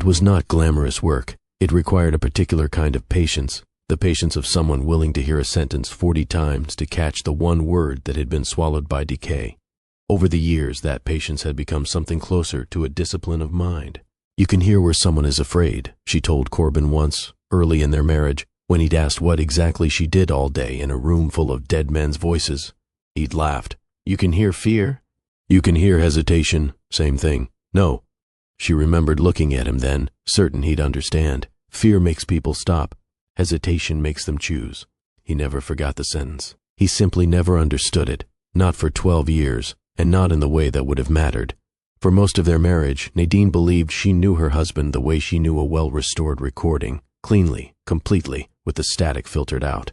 was not glamorous work. It required a particular kind of patience, the patience of someone willing to hear a sentence 40 times to catch the one word that had been swallowed by decay. Over the years, that patience had become something closer to a discipline of mind. "You can hear where someone is afraid," she told Corbin once, early in their marriage, when he'd asked what exactly she did all day in a room full of dead men's voices. He'd laughed. "You can hear fear?" "You can hear hesitation, same thing." "No." She remembered looking at him then, certain he'd understand. Fear makes people stop. Hesitation makes them choose. He never forgot the sentence. He simply never understood it, not for 12 years, and not in the way that would have mattered. For most of their marriage, Nadine believed she knew her husband the way she knew a well-restored recording, cleanly, completely, with the static filtered out.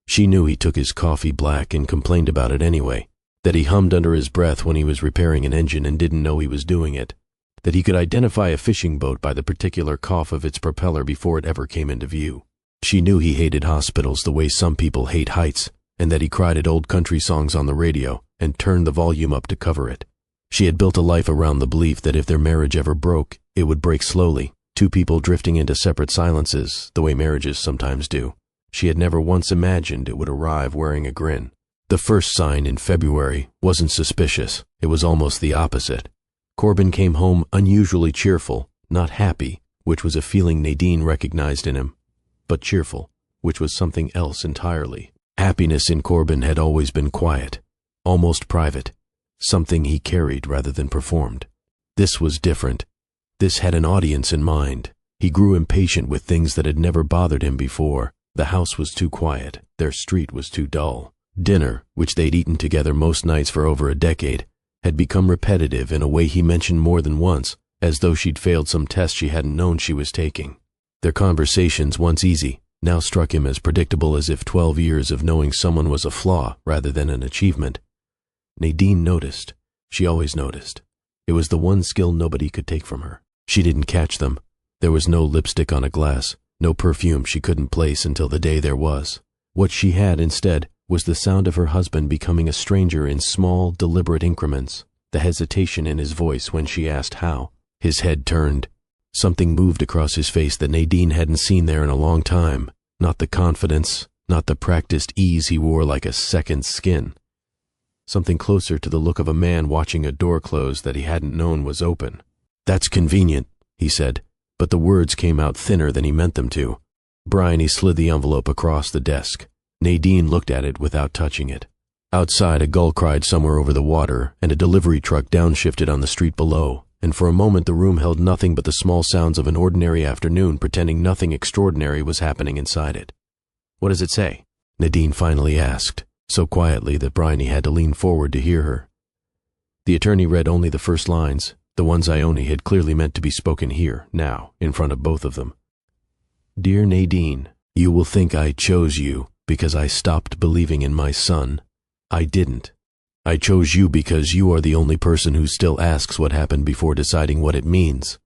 She knew he took his coffee black and complained about it anyway, that he hummed under his breath when he was repairing an engine and didn't know he was doing it, that he could identify a fishing boat by the particular cough of its propeller before it ever came into view. She knew he hated hospitals the way some people hate heights, and that he cried at old country songs on the radio and turned the volume up to cover it. She had built a life around the belief that if their marriage ever broke, it would break slowly, two people drifting into separate silences, the way marriages sometimes do. She had never once imagined it would arrive wearing a grin. The first sign in February wasn't suspicious, it was almost the opposite. Corbin came home unusually cheerful, not happy, which was a feeling Nadine recognized in him, but cheerful, which was something else entirely. Happiness in Corbin had always been quiet, almost private, something he carried rather than performed. This was different. This had an audience in mind. He grew impatient with things that had never bothered him before. The house was too quiet, their street was too dull. Dinner, which they'd eaten together most nights for over a decade, had become repetitive in a way he mentioned more than once, as though she'd failed some test she hadn't known she was taking. Their conversations, once easy, now struck him as predictable, as if 12 years of knowing someone was a flaw rather than an achievement. Nadine noticed. She always noticed. It was the one skill nobody could take from her. She didn't catch them. There was no lipstick on a glass, no perfume she couldn't place until the day there was. What she had instead was the sound of her husband becoming a stranger in small, deliberate increments, the hesitation in his voice when she asked how. His head turned. Something moved across his face that Nadine hadn't seen there in a long time. Not the confidence, not the practiced ease he wore like a second skin. Something closer to the look of a man watching a door close that he hadn't known was open. "That's convenient," he said, but the words came out thinner than he meant them to. Bryony slid the envelope across the desk. Nadine looked at it without touching it. Outside, a gull cried somewhere over the water, and a delivery truck downshifted on the street below, and for a moment the room held nothing but the small sounds of an ordinary afternoon, pretending nothing extraordinary was happening inside it. "What does it say?" Nadine finally asked, so quietly that Bryony had to lean forward to hear her. The attorney read only the first lines, the ones Ione had clearly meant to be spoken here, now, in front of both of them. "Dear Nadine, you will think I chose you because I stopped believing in my son. I didn't. I chose you because you are the only person who still asks what happened before deciding what it means."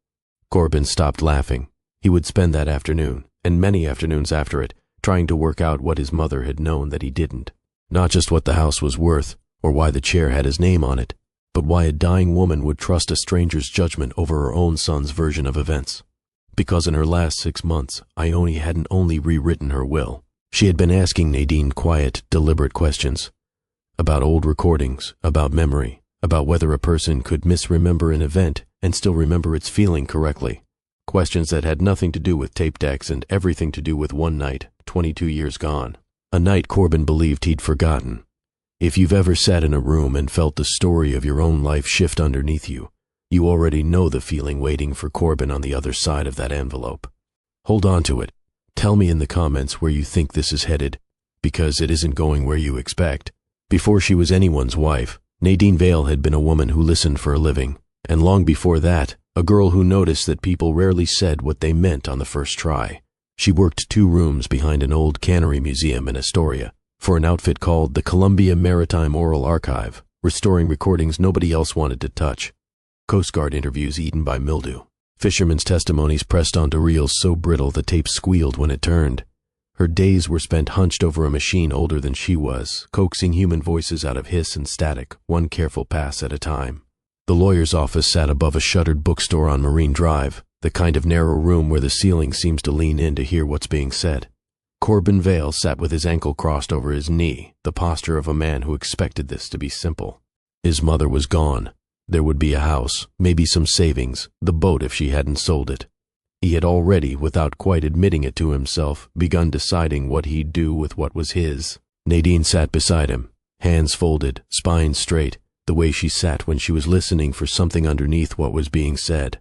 Corbin stopped laughing. He would spend that afternoon, and many afternoons after it, trying to work out what his mother had known that he didn't. Not just what the house was worth, or why the chair had his name on it, but why a dying woman would trust a stranger's judgment over her own son's version of events. Because in her last 6 months, Ione hadn't only rewritten her will. She had been asking Nadine quiet, deliberate questions. About old recordings, about memory, about whether a person could misremember an event and still remember its feeling correctly. Questions that had nothing to do with tape decks and everything to do with one night, 22 years gone. A night Corbin believed he'd forgotten. If you've ever sat in a room and felt the story of your own life shift underneath you, you already know the feeling waiting for Corbin on the other side of that envelope. Hold on to it. Tell me in the comments where you think this is headed, because it isn't going where you expect. Before she was anyone's wife, Nadine Vale had been a woman who listened for a living, and long before that, a girl who noticed that people rarely said what they meant on the first try. She worked 2 rooms behind an old cannery museum in Astoria for an outfit called the Columbia Maritime Oral Archive, restoring recordings nobody else wanted to touch. Coast Guard interviews eaten by mildew. Fishermen's testimonies pressed onto reels so brittle the tape squealed when it turned. Her days were spent hunched over a machine older than she was, coaxing human voices out of hiss and static, one careful pass at a time. The lawyer's office sat above a shuttered bookstore on Marine Drive, the kind of narrow room where the ceiling seems to lean in to hear what's being said. Corbin Vale sat with his ankle crossed over his knee, the posture of a man who expected this to be simple. His mother was gone. There would be a house, maybe some savings, the boat if she hadn't sold it. He had already, without quite admitting it to himself, begun deciding what he'd do with what was his. Nadine sat beside him, hands folded, spine straight, the way she sat when she was listening for something underneath what was being said.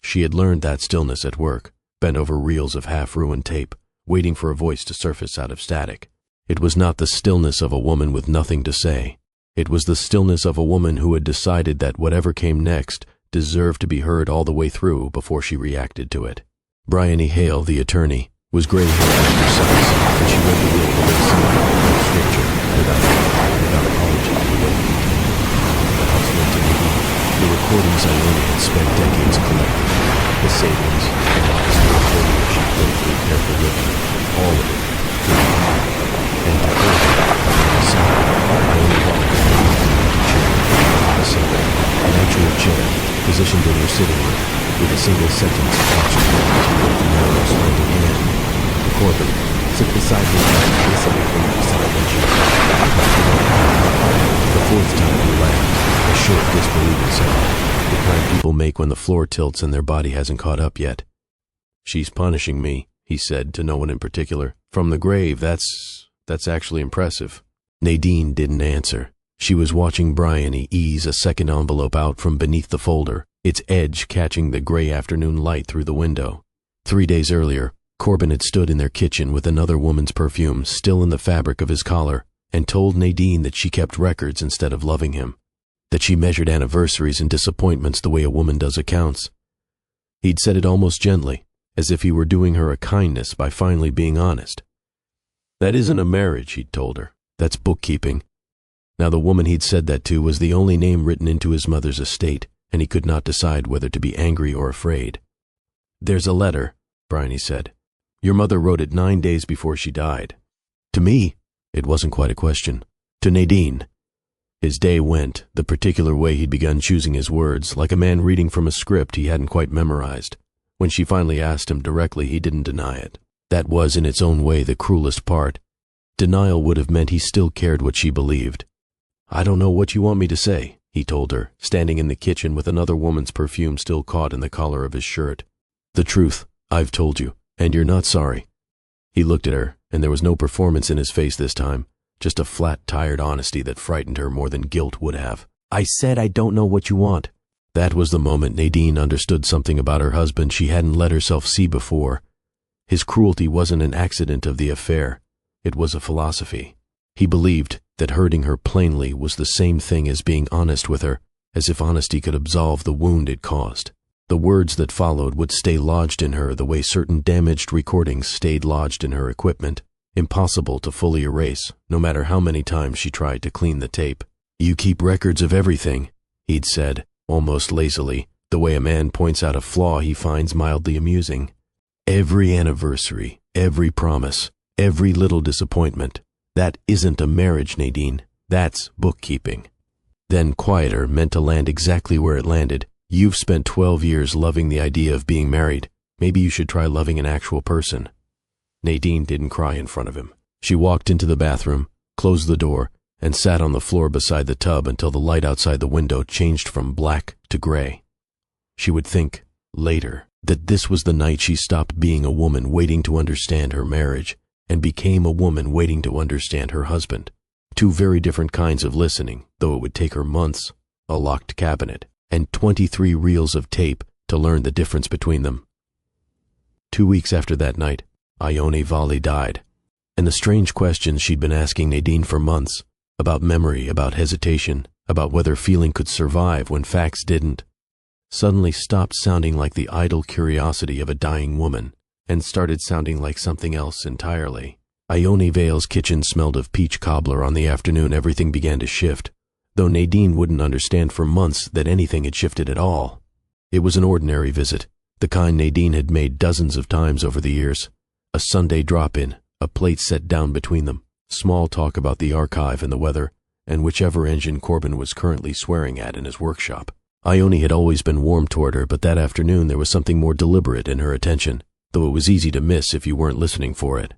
She had learned that stillness at work, bent over reels of half-ruined tape, waiting for a voice to surface out of static. It was not the stillness of a woman with nothing to say. It was the stillness of a woman who had decided that whatever came next deserved to be heard all the way through before she reacted to it. Bryony Hale, the attorney, was gray-haired and precise, and she read the will the way someone reads scripture, without apology to the way he did. The house went to Nadine. The recordings Ione had spent decades collecting. The savings, the modest portfolio she put through careful living, all of it, to Nadine. And to her, on the side, Ione volunteered to chair, a single, an actual chair, positioned in her sitting room, with a single sentence attached to it with the narrow swinging hand. Corbin, sit beside me and listen before you decide what you do. The fourth time he laughed, a short, disbelieving sound, the kind people make when the floor tilts and their body hasn't caught up yet. She's punishing me, he said, to no one in particular. From the grave, that's actually impressive. Nadine didn't answer. She was watching Bryony ease a second envelope out from beneath the folder, its edge catching the gray afternoon light through the window. 3 days earlier, Corbin had stood in their kitchen with another woman's perfume still in the fabric of his collar and told Nadine that she kept records instead of loving him, that she measured anniversaries and disappointments the way a woman does accounts. He'd said it almost gently, as if he were doing her a kindness by finally being honest. That isn't a marriage, he'd told her. That's bookkeeping. Now the woman he'd said that to was the only name written into his mother's estate, and he could not decide whether to be angry or afraid. There's a letter, Bryony said. Your mother wrote it 9 days before she died. To me? It wasn't quite a question. To Nadine. His day went, the particular way he'd begun choosing his words, like a man reading from a script he hadn't quite memorized. When she finally asked him directly, he didn't deny it. That was in its own way the cruelest part. Denial would have meant he still cared what she believed. I don't know what you want me to say, he told her, standing in the kitchen with another woman's perfume still caught in the collar of his shirt. The truth, I've told you, and you're not sorry. He looked at her, and there was no performance in his face this time, just a flat, tired honesty that frightened her more than guilt would have. I said I don't know what you want. That was the moment Nadine understood something about her husband she hadn't let herself see before. His cruelty wasn't an accident of the affair. It was a philosophy. He believed that hurting her plainly was the same thing as being honest with her, as if honesty could absolve the wound it caused. The words that followed would stay lodged in her the way certain damaged recordings stayed lodged in her equipment, impossible to fully erase, no matter how many times she tried to clean the tape. You keep records of everything, he'd said, almost lazily, the way a man points out a flaw he finds mildly amusing. Every anniversary, every promise, every little disappointment. That isn't a marriage, Nadine. That's bookkeeping. Then, quieter, meant to land exactly where it landed. You've spent 12 years loving the idea of being married. Maybe you should try loving an actual person. Nadine didn't cry in front of him. She walked into the bathroom, closed the door, and sat on the floor beside the tub until the light outside the window changed from black to gray. She would think, later, that this was the night she stopped being a woman waiting to understand her marriage and became a woman waiting to understand her husband. Two very different kinds of listening, though it would take her months, a locked cabinet, and 23 reels of tape to learn the difference between them. 2 weeks after that night, Ione Vale died, and the strange questions she'd been asking Nadine for months, about memory, about hesitation, about whether feeling could survive when facts didn't, suddenly stopped sounding like the idle curiosity of a dying woman and started sounding like something else entirely. Ione Vale's kitchen smelled of peach cobbler on the afternoon everything began to shift, though Nadine wouldn't understand for months that anything had shifted at all. It was an ordinary visit, the kind Nadine had made dozens of times over the years. A Sunday drop-in, a plate set down between them, small talk about the archive and the weather, and whichever engine Corbin was currently swearing at in his workshop. Ione had always been warm toward her, but that afternoon there was something more deliberate in her attention, though it was easy to miss if you weren't listening for it.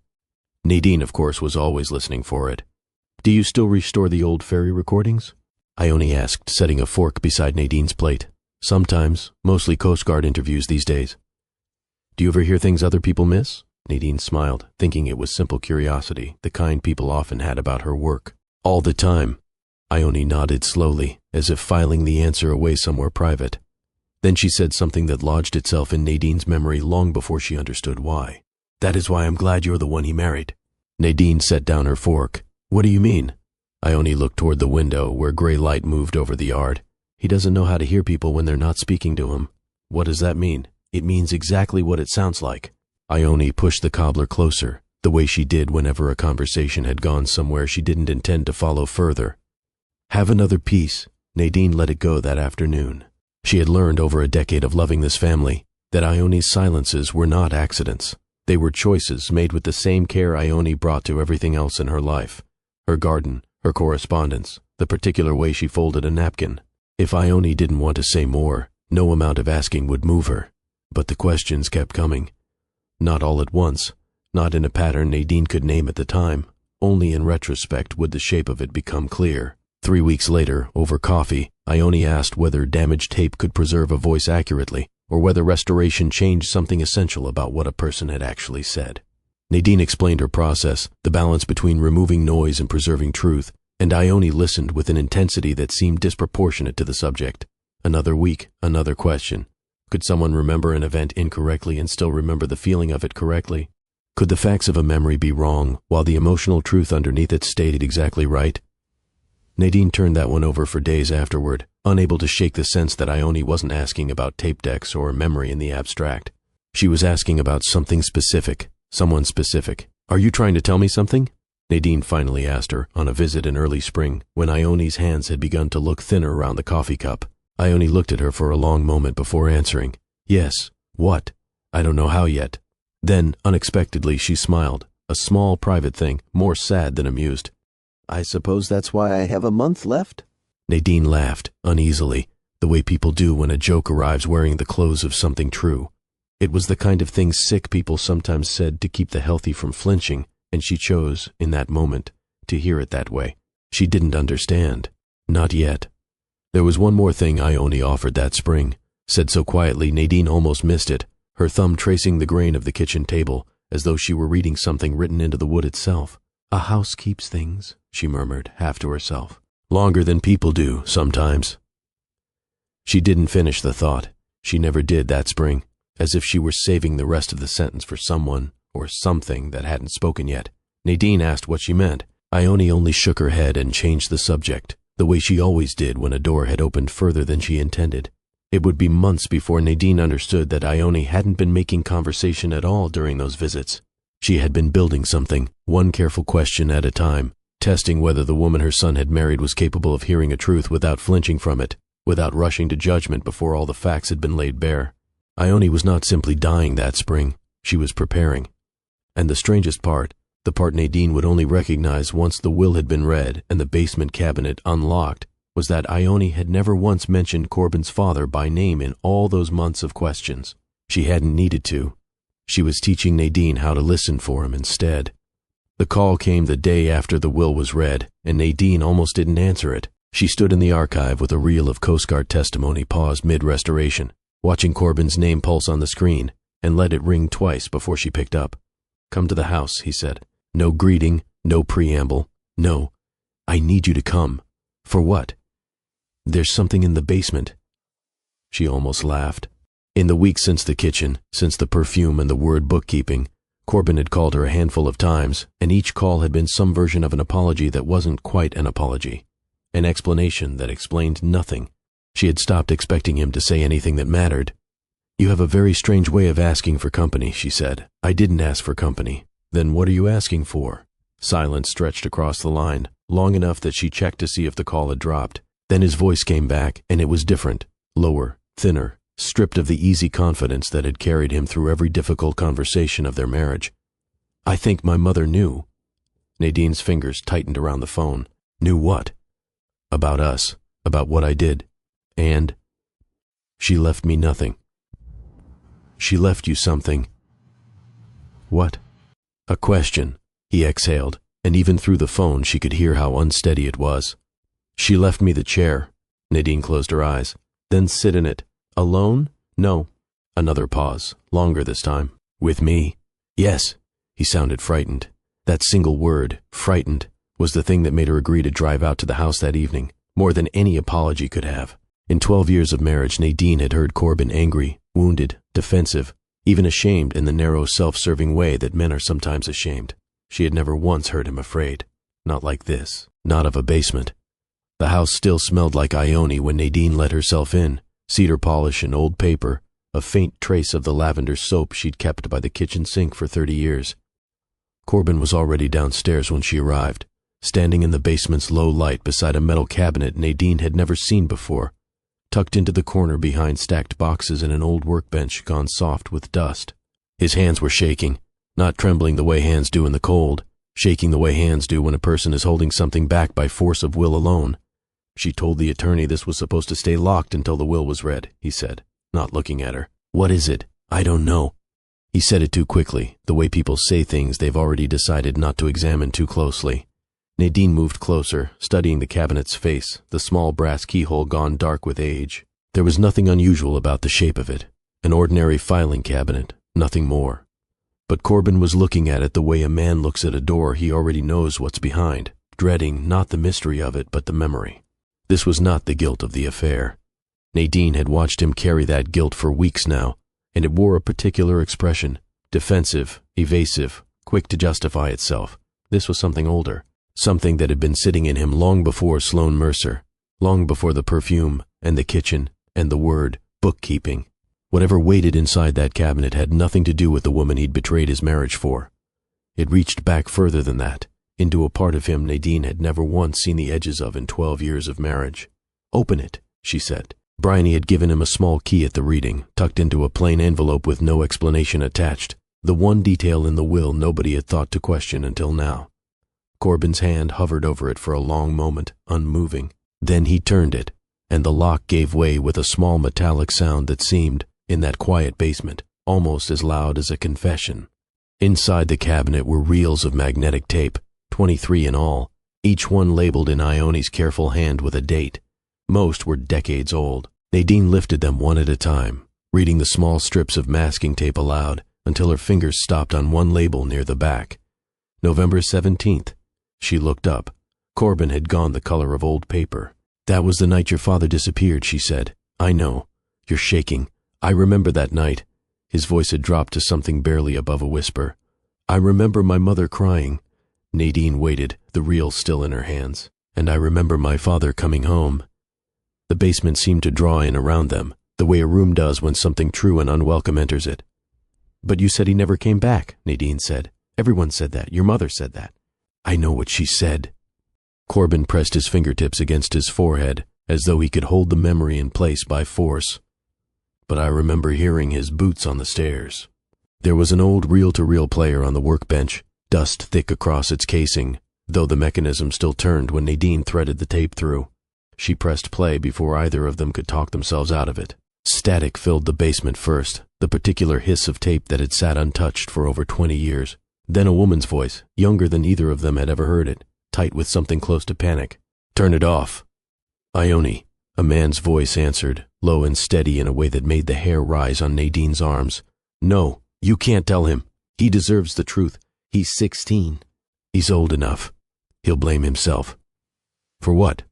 Nadine, of course, was always listening for it. "Do you still restore the old fairy recordings?" Ione asked, setting a fork beside Nadine's plate. "Sometimes, mostly Coast Guard interviews these days." "Do you ever hear things other people miss?" Nadine smiled, thinking it was simple curiosity, the kind people often had about her work. "All the time." Ione nodded slowly, as if filing the answer away somewhere private. Then she said something that lodged itself in Nadine's memory long before she understood why. "That is why I'm glad you're the one he married." Nadine set down her fork. "What do you mean?" Ione looked toward the window, where gray light moved over the yard. "He doesn't know how to hear people when they're not speaking to him." "What does that mean?" "It means exactly what it sounds like." Ione pushed the cobbler closer, the way she did whenever a conversation had gone somewhere she didn't intend to follow further. "Have another piece." Nadine let it go that afternoon. She had learned over a decade of loving this family that Ione's silences were not accidents. They were choices made with the same care Ione brought to everything else in her life. Her garden, her correspondence, the particular way she folded a napkin. If Ione didn't want to say more, no amount of asking would move her. But the questions kept coming. Not all at once, not in a pattern Nadine could name at the time. Only in retrospect would the shape of it become clear. 3 weeks later, over coffee, Ione asked whether damaged tape could preserve a voice accurately, or whether restoration changed something essential about what a person had actually said. Nadine explained her process, the balance between removing noise and preserving truth, and Ione listened with an intensity that seemed disproportionate to the subject. Another week, another question. Could someone remember an event incorrectly and still remember the feeling of it correctly? Could the facts of a memory be wrong, while the emotional truth underneath it stayed exactly right? Nadine turned that one over for days afterward, unable to shake the sense that Ione wasn't asking about tape decks or memory in the abstract. She was asking about something specific, someone specific. "Are you trying to tell me something?" Nadine finally asked her, on a visit in early spring, when Ione's hands had begun to look thinner around the coffee cup. Ione looked at her for a long moment before answering. "Yes. What?" "I don't know how yet." Then, unexpectedly, she smiled, a small private thing, more sad than amused. "I suppose that's why I have a month left?" Nadine laughed, uneasily, the way people do when a joke arrives wearing the clothes of something true. It was the kind of thing sick people sometimes said to keep the healthy from flinching, and she chose, in that moment, to hear it that way. She didn't understand. Not yet. There was one more thing Ione offered that spring, said so quietly Nadine almost missed it, her thumb tracing the grain of the kitchen table, as though she were reading something written into the wood itself. "A house keeps things," she murmured, half to herself. "Longer than people do, sometimes." She didn't finish the thought. She never did that spring, as if she were saving the rest of the sentence for someone, or something that hadn't spoken yet. Nadine asked what she meant. Ione only shook her head and changed the subject, the way she always did when a door had opened further than she intended. It would be months before Nadine understood that Ione hadn't been making conversation at all during those visits. She had been building something, one careful question at a time, testing whether the woman her son had married was capable of hearing a truth without flinching from it, without rushing to judgment before all the facts had been laid bare. Ione was not simply dying that spring, she was preparing. And the strangest part, the part Nadine would only recognize once the will had been read and the basement cabinet unlocked, was that Ione had never once mentioned Corbin's father by name in all those months of questions. She hadn't needed to. She was teaching Nadine how to listen for him instead. The call came the day after the will was read, and Nadine almost didn't answer it. She stood in the archive with a reel of Coast Guard testimony paused mid-restoration, watching Corbin's name pulse on the screen, and let it ring twice before she picked up. "Come to the house," he said. No greeting, no preamble. "No, I need you to come." "For what?" "There's something in the basement." She almost laughed. In the weeks since the kitchen, since the perfume and the word bookkeeping, Corbin had called her a handful of times, and each call had been some version of an apology that wasn't quite an apology. An explanation that explained nothing. She had stopped expecting him to say anything that mattered. "You have a very strange way of asking for company," she said. "I didn't ask for company." "Then what are you asking for?" Silence stretched across the line, long enough that she checked to see if the call had dropped. Then his voice came back, and it was different, lower, thinner, stripped of the easy confidence that had carried him through every difficult conversation of their marriage. "I think my mother knew." Nadine's fingers tightened around the phone. "Knew what?" "About us, about what I did. And She left me nothing. She left you something. What? A question, he exhaled, and even through the phone she could hear how unsteady it was. She left me the chair. Nadine closed her eyes. Then sit in it. Alone? No. Another pause, longer this time. With me? Yes. He sounded frightened. That single word, frightened, was the thing that made her agree to drive out to the house that evening, more than any apology could have. In 12 years of marriage, Nadine had heard Corbin angry, wounded, defensive, even ashamed in the narrow, self-serving way that men are sometimes ashamed. She had never once heard him afraid. Not like this. Not of a basement. The house still smelled like Ione when Nadine let herself in. Cedar polish and old paper, a faint trace of the lavender soap she'd kept by the kitchen sink for 30 years. Corbin was already downstairs when she arrived, standing in the basement's low light beside a metal cabinet Nadine had never seen before, tucked into the corner behind stacked boxes and an old workbench gone soft with dust. His hands were shaking, not trembling the way hands do in the cold, shaking the way hands do when a person is holding something back by force of will alone. She told the attorney this was supposed to stay locked until the will was read, he said, not looking at her. What is it? I don't know. He said it too quickly, the way people say things they've already decided not to examine too closely. Nadine moved closer, studying the cabinet's face, the small brass keyhole gone dark with age. There was nothing unusual about the shape of it. An ordinary filing cabinet, nothing more. But Corbin was looking at it the way a man looks at a door he already knows what's behind, dreading not the mystery of it but the memory. This was not the guilt of the affair. Nadine had watched him carry that guilt for weeks now, and it wore a particular expression, defensive, evasive, quick to justify itself. This was something older, something that had been sitting in him long before Sloane Mercer, long before the perfume, and the kitchen, and the word, bookkeeping. Whatever waited inside that cabinet had nothing to do with the woman he'd betrayed his marriage for. It reached back further than that, into a part of him Nadine had never once seen the edges of in 12 years of marriage. Open it, she said. Bryony had given him a small key at the reading, tucked into a plain envelope with no explanation attached, the one detail in the will nobody had thought to question until now. Corbin's hand hovered over it for a long moment, unmoving. Then he turned it, and the lock gave way with a small metallic sound that seemed, in that quiet basement, almost as loud as a confession. Inside the cabinet were reels of magnetic tape, 23 in all, each one labeled in Ione's careful hand with a date. Most were decades old. Nadine lifted them one at a time, reading the small strips of masking tape aloud until her fingers stopped on one label near the back. November 17th. She looked up. Corbin had gone the color of old paper. That was the night your father disappeared, she said. I know. You're shaking. I remember that night. His voice had dropped to something barely above a whisper. I remember my mother crying. Nadine waited, the reel still in her hands. And I remember my father coming home. The basement seemed to draw in around them, the way a room does when something true and unwelcome enters it. But you said he never came back, Nadine said. Everyone said that. Your mother said that. I know what she said. Corbin pressed his fingertips against his forehead, as though he could hold the memory in place by force. But I remember hearing his boots on the stairs. There was an old reel-to-reel player on the workbench, dust thick across its casing, though the mechanism still turned when Nadine threaded the tape through. She pressed play before either of them could talk themselves out of it. Static filled the basement first, the particular hiss of tape that had sat untouched for over 20 years. Then a woman's voice, younger than either of them had ever heard it, tight with something close to panic. Turn it off. Ione, a man's voice answered, low and steady in a way that made the hair rise on Nadine's arms. No, you can't tell him. He deserves the truth. He's 16. He's old enough. He'll blame himself. For what?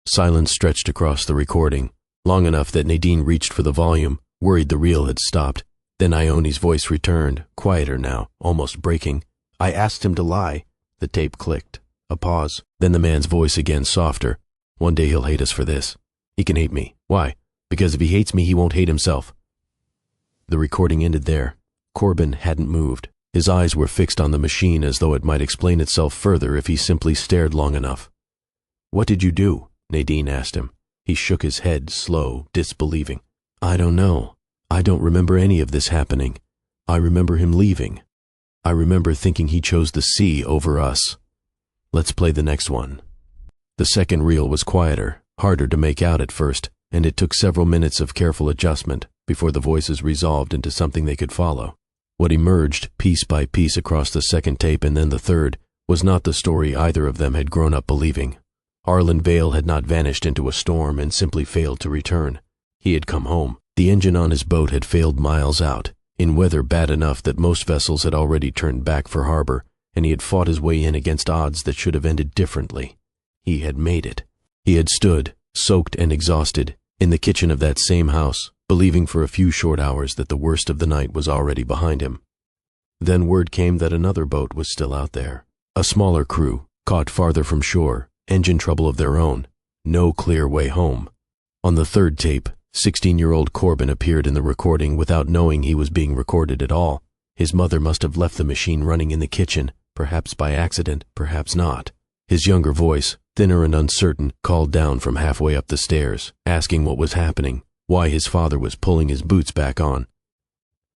Silence stretched across the recording, long enough that Nadine reached for the volume, worried the reel had stopped. Then Ione's voice returned, quieter now, almost breaking. I asked him to lie. The tape clicked. A pause. Then the man's voice again, softer. One day he'll hate us for this. He can hate me. Why? Because if he hates me, he won't hate himself. The recording ended there. Corbin hadn't moved. His eyes were fixed on the machine as though it might explain itself further if he simply stared long enough. What did you do? Nadine asked him. He shook his head, slow, disbelieving. I don't know. I don't remember any of this happening. I remember him leaving. I remember thinking he chose the sea over us. Let's play the next one. The second reel was quieter, harder to make out at first, and it took several minutes of careful adjustment before the voices resolved into something they could follow. What emerged, piece by piece across the second tape and then the third, was not the story either of them had grown up believing. Corbin Vale had not vanished into a storm and simply failed to return. He had come home. The engine on his boat had failed miles out, in weather bad enough that most vessels had already turned back for harbor, and he had fought his way in against odds that should have ended differently. He had made it. He had stood, soaked and exhausted, in the kitchen of that same house, believing for a few short hours that the worst of the night was already behind him. Then word came that another boat was still out there. A smaller crew, caught farther from shore, engine trouble of their own, no clear way home. On the third tape, 16-year-old Corbin appeared in the recording without knowing he was being recorded at all. His mother must have left the machine running in the kitchen, perhaps by accident, perhaps not. His younger voice, thinner and uncertain, called down from halfway up the stairs, asking what was happening, why his father was pulling his boots back on.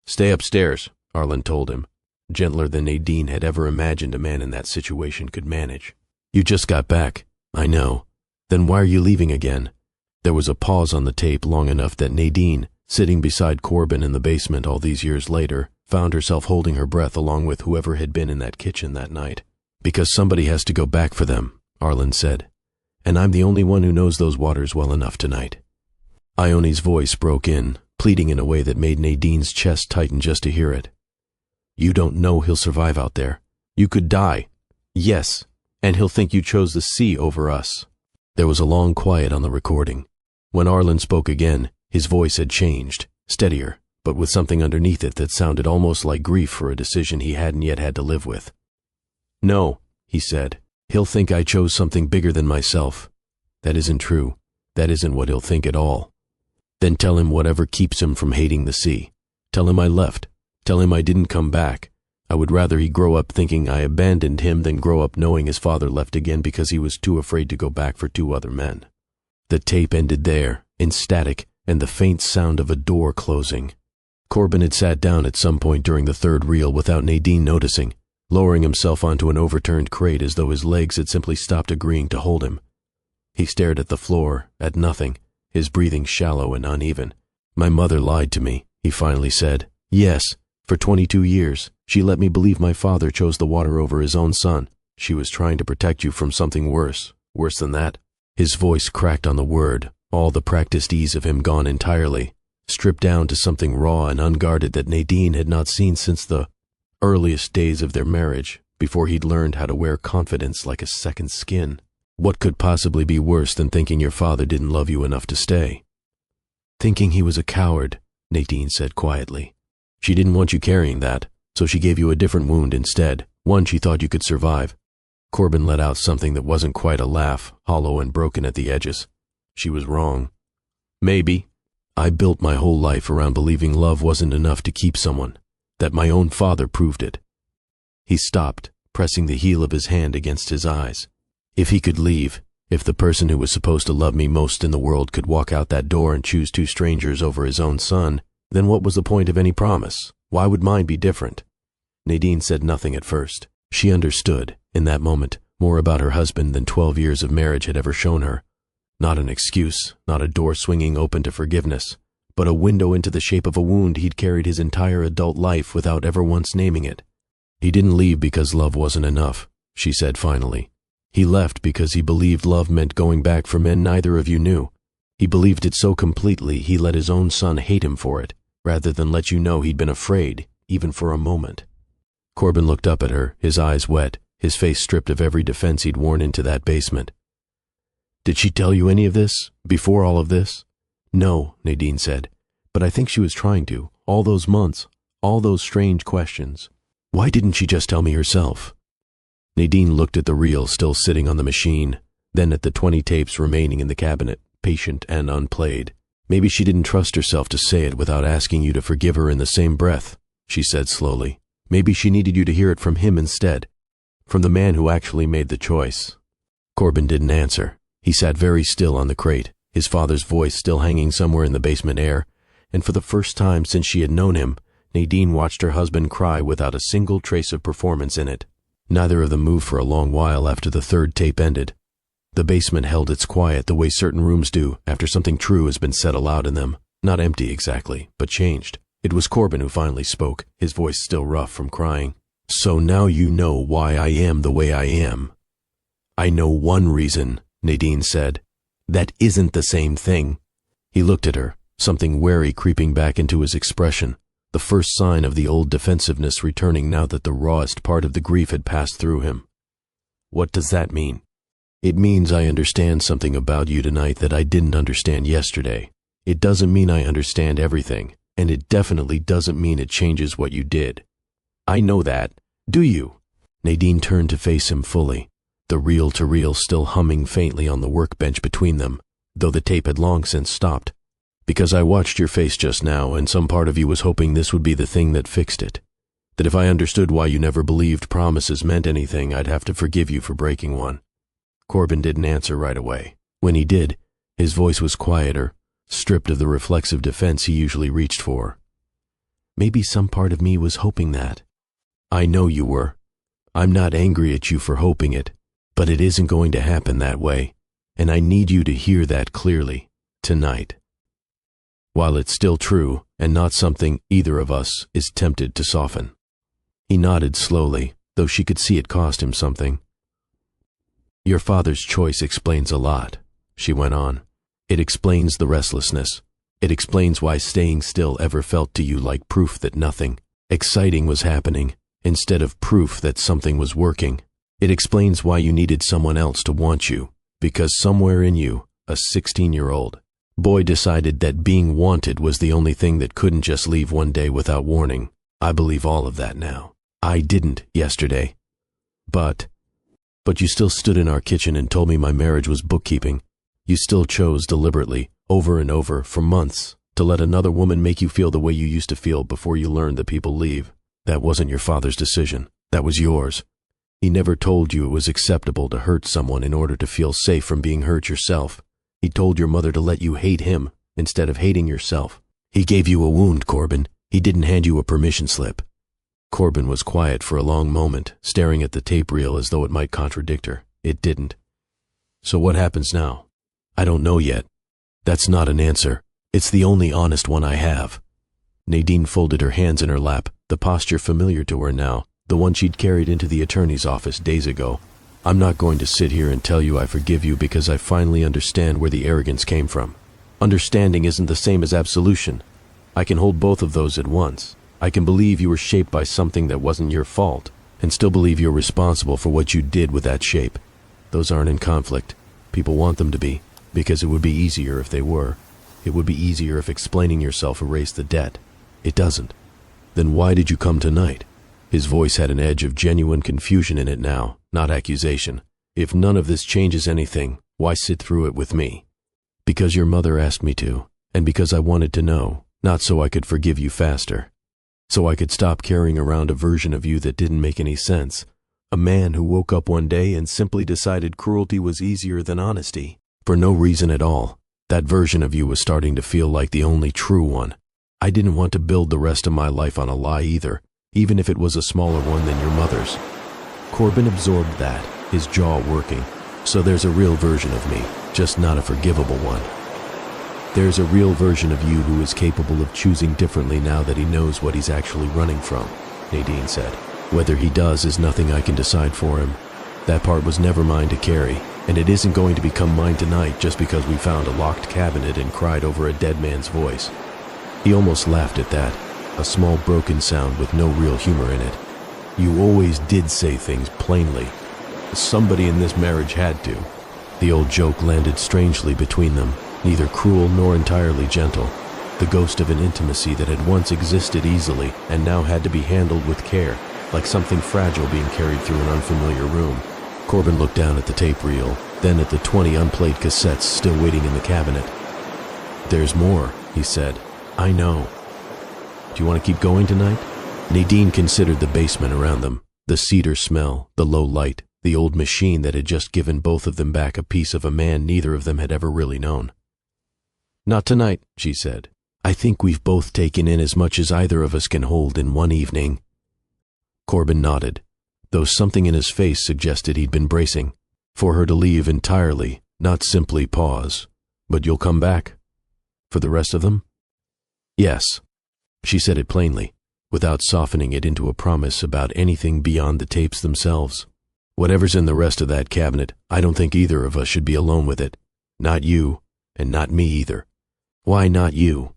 "Stay upstairs," Arlen told him, gentler than Nadine had ever imagined a man in that situation could manage. "You just got back." "I know. Then why are you leaving again?" There was a pause on the tape long enough that Nadine, sitting beside Corbin in the basement all these years later, found herself holding her breath along with whoever had been in that kitchen that night. "Because somebody has to go back for them," Arlen said. "And I'm the only one who knows those waters well enough tonight." Ione's voice broke in, pleading in a way that made Nadine's chest tighten just to hear it. "You don't know he'll survive out there. You could die. Yes, and he'll think you chose the sea over us." There was a long quiet on the recording. When Arlen spoke again, his voice had changed, steadier, but with something underneath it that sounded almost like grief for a decision he hadn't yet had to live with. "No," he said. "He'll think I chose something bigger than myself. That isn't true. That isn't what he'll think at all. Then tell him whatever keeps him from hating the sea. Tell him I left. Tell him I didn't come back. I would rather he grow up thinking I abandoned him than grow up knowing his father left again because he was too afraid to go back for 2 other men." The tape ended there, in static and the faint sound of a door closing. Corbin had sat down at some point during the third reel without Nadine noticing, lowering himself onto an overturned crate as though his legs had simply stopped agreeing to hold him. He stared at the floor, at nothing, his breathing shallow and uneven. "My mother lied to me," he finally said. "Yes, for 22 years, she let me believe my father chose the water over his own son. She was trying to protect you from something worse than that." His voice cracked on the word, all the practiced ease of him gone entirely, stripped down to something raw and unguarded that Nadine had not seen since the earliest days of their marriage, before he'd learned how to wear confidence like a second skin. "What could possibly be worse than thinking your father didn't love you enough to stay?" "Thinking he was a coward," Nadine said quietly. "She didn't want you carrying that, so she gave you a different wound instead, one she thought you could survive." Corbin let out something that wasn't quite a laugh, hollow and broken at the edges. "She was wrong." "Maybe. I built my whole life around believing love wasn't enough to keep someone, that my own father proved it." He stopped, pressing the heel of his hand against his eyes. "If he could leave, if the person who was supposed to love me most in the world could walk out that door and choose 2 strangers over his own son, then what was the point of any promise? Why would mine be different?" Nadine said nothing at first. She understood, in that moment, more about her husband than 12 years of marriage had ever shown her. Not an excuse, not a door swinging open to forgiveness, but a window into the shape of a wound he'd carried his entire adult life without ever once naming it. "He didn't leave because love wasn't enough," she said finally. "He left because he believed love meant going back for men neither of you knew. He believed it so completely he let his own son hate him for it, rather than let you know he'd been afraid, even for a moment." Corbin looked up at her, his eyes wet, his face stripped of every defense he'd worn into that basement. "Did she tell you any of this, before all of this?" "No," Nadine said, "but I think she was trying to, all those months, all those strange questions. Why didn't she just tell me herself?" Nadine looked at the reel still sitting on the machine, then at the 20 tapes remaining in the cabinet, patient and unplayed. "Maybe she didn't trust herself to say it without asking you to forgive her in the same breath," she said slowly. "Maybe she needed you to hear it from him instead, from the man who actually made the choice." Corbin didn't answer. He sat very still on the crate, his father's voice still hanging somewhere in the basement air, and for the first time since she had known him, Nadine watched her husband cry without a single trace of performance in it. Neither of them moved for a long while after the third tape ended. The basement held its quiet the way certain rooms do after something true has been said aloud in them. Not empty exactly, but changed. It was Corbin who finally spoke, his voice still rough from crying. "So now you know why I am the way I am." "I know one reason," Nadine said. "That isn't the same thing." He looked at her, something wary creeping back into his expression, the first sign of the old defensiveness returning now that the rawest part of the grief had passed through him. "What does that mean?" "It means I understand something about you tonight that I didn't understand yesterday. It doesn't mean I understand everything, and it definitely doesn't mean it changes what you did." "I know that. Do you?" Nadine turned to face him fully, the reel-to-reel still humming faintly on the workbench between them, though the tape had long since stopped. "Because I watched your face just now, and some part of you was hoping this would be the thing that fixed it. That if I understood why you never believed promises meant anything, I'd have to forgive you for breaking one." Corbin didn't answer right away. When he did, his voice was quieter, stripped of the reflexive defense he usually reached for. "Maybe some part of me was hoping that." "I know you were. I'm not angry at you for hoping it, but it isn't going to happen that way, and I need you to hear that clearly, tonight. While it's still true, and not something either of us is tempted to soften." He nodded slowly, though she could see it cost him something. "Your father's choice explains a lot," she went on. "It explains the restlessness. It explains why staying still ever felt to you like proof that nothing exciting was happening, instead of proof that something was working. It explains why you needed someone else to want you, because somewhere in you, a 16-year-old boy decided that being wanted was the only thing that couldn't just leave one day without warning. I believe all of that now. I didn't yesterday. But you still stood in our kitchen and told me my marriage was bookkeeping. You still chose deliberately, over and over, for months, to let another woman make you feel the way you used to feel before you learned that people leave. That wasn't your father's decision. That was yours. He never told you it was acceptable to hurt someone in order to feel safe from being hurt yourself. He told your mother to let you hate him instead of hating yourself. He gave you a wound, Corbin. He didn't hand you a permission slip." Corbin was quiet for a long moment, staring at the tape reel as though it might contradict her. It didn't. "So what happens now?" "I don't know yet. That's not an answer. It's the only honest one I have." Nadine folded her hands in her lap, the posture familiar to her now, the one she'd carried into the attorney's office days ago. "I'm not going to sit here and tell you I forgive you because I finally understand where the arrogance came from. Understanding isn't the same as absolution. I can hold both of those at once. I can believe you were shaped by something that wasn't your fault, and still believe you're responsible for what you did with that shape. Those aren't in conflict. People want them to be, because it would be easier if they were. It would be easier if explaining yourself erased the debt. It doesn't. Then why did you come tonight?" His voice had an edge of genuine confusion in it now, not accusation. "If none of this changes anything, why sit through it with me?" "Because your mother asked me to, and because I wanted to know, not so I could forgive you faster. So I could stop carrying around a version of you that didn't make any sense. A man who woke up one day and simply decided cruelty was easier than honesty, for no reason at all. That version of you was starting to feel like the only true one. I didn't want to build the rest of my life on a lie either, even if it was a smaller one than your mother's." Corbin absorbed that, his jaw working. "So there's a real version of me, just not a forgivable one." "There's a real version of you who is capable of choosing differently now that he knows what he's actually running from," Nadine said. "Whether he does is nothing I can decide for him. That part was never mine to carry, and it isn't going to become mine tonight just because we found a locked cabinet and cried over a dead man's voice." He almost laughed at that, a small broken sound with no real humor in it. "You always did say things plainly. Somebody in this marriage had to." The old joke landed strangely between them, neither cruel nor entirely gentle, the ghost of an intimacy that had once existed easily and now had to be handled with care, like something fragile being carried through an unfamiliar room. Corbin looked down at the tape reel, then at the 20 unplayed cassettes still waiting in the cabinet. "There's more," he said. "I know. Do you want to keep going tonight?" Nadine considered the basement around them, the cedar smell, the low light, the old machine that had just given both of them back a piece of a man neither of them had ever really known. "Not tonight," she said. "I think we've both taken in as much as either of us can hold in one evening." Corbin nodded, though something in his face suggested he'd been bracing. For her to leave entirely, not simply pause. But you'll come back? For the rest of them? Yes. She said it plainly, without softening it into a promise about anything beyond the tapes themselves. Whatever's in the rest of that cabinet, I don't think either of us should be alone with it. Not you, and not me either. Why not you?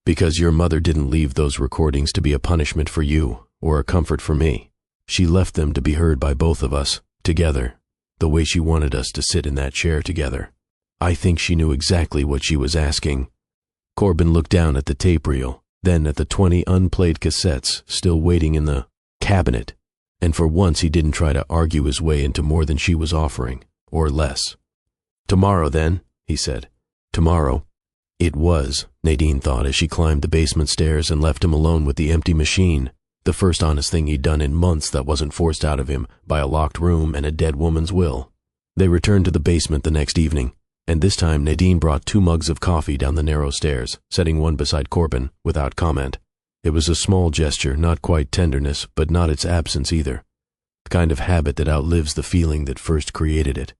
Because your mother didn't leave those recordings to be a punishment for you, or a comfort for me. She left them to be heard by both of us, together, the way she wanted us to sit in that chair together. I think she knew exactly what she was asking. Corbin looked down at the tape reel, then at the 20 unplayed cassettes still waiting in the cabinet, and for once he didn't try to argue his way into more than she was offering, or less. Tomorrow, then, he said. Tomorrow. It was, Nadine thought as she climbed the basement stairs and left him alone with the empty machine, the first honest thing he'd done in months that wasn't forced out of him by a locked room and a dead woman's will. They returned to the basement the next evening, and this time Nadine brought 2 mugs of coffee down the narrow stairs, setting one beside Corbin, without comment. It was a small gesture, not quite tenderness, but not its absence either. The kind of habit that outlives the feeling that first created it.